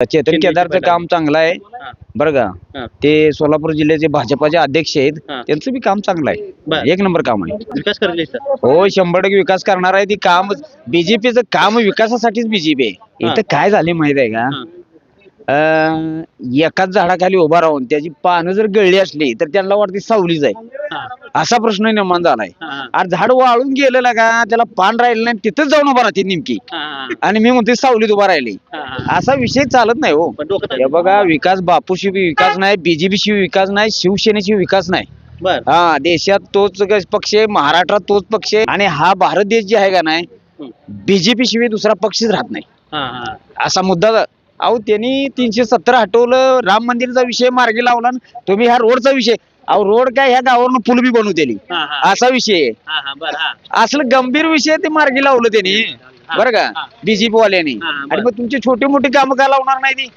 चेतन केदारचं काम चांगलं आहे हा, बरं का. हा. ते सोलापूर जिल्ह्याचे भाजपाचे अध्यक्ष आहेत, हा. त्यांचं बी काम चांगलं बर. आहे, एक नंबर काम आहे. विकास करले इथं. हो 100% विकास करणार आहे. ती काम बीजेपीचं काम विकासासाठीच बीजेपी आहे. हा. इथं काय झाले माहित आहे का, हा, एकाच झाडाखाली उभा राहून त्याची पानं जर गळली असली तर त्यांना वाटते सावलीच आहे, हा, असा प्रश्न निर्माण झालाय. हा, हा, आणि झाड वाळून गेलेलं का, त्याला पान राहिलं नाही, तिथंच जाऊन उभा राहते नेमकी. हा, आणि मी म्हणते सावलीत उभा राहिली, हा, हा. असा विषय चालत नाही हो. पण डोकं हे बघा, विकास बापूशी विकास नाही, बीजेपी विकास नाही, शिवसेनेशी विकास नाही. बर. हा, देशात तोच पक्ष आहे, महाराष्ट्रात तोच पक्ष आहे, आणि हा भारत देश जे आहे का नाही, हम्म. बीजेपी शिवाय दुसरा पक्षच राहत नाही, हा, हा. असा मुद्दा. अहो त्यांनी 370 हटवलं, राम मंदिरचा विषय मार्गी लावला, तुम्ही ह्या रोडचा विषय, अहो रोड काय ह्या गावावरून पूल बी बनवतेली, हा, हा. असा विषय आहे. हा, हा. बर. हा. असलं गंभीर विषय ते मार्गी लावलं त्यांनी, बरं का, हा. बीजेपी वाल्यांनी. हा, हा, आणि बरं. मग तुमची छोटी मोठी कामं का लावणार नाही ती.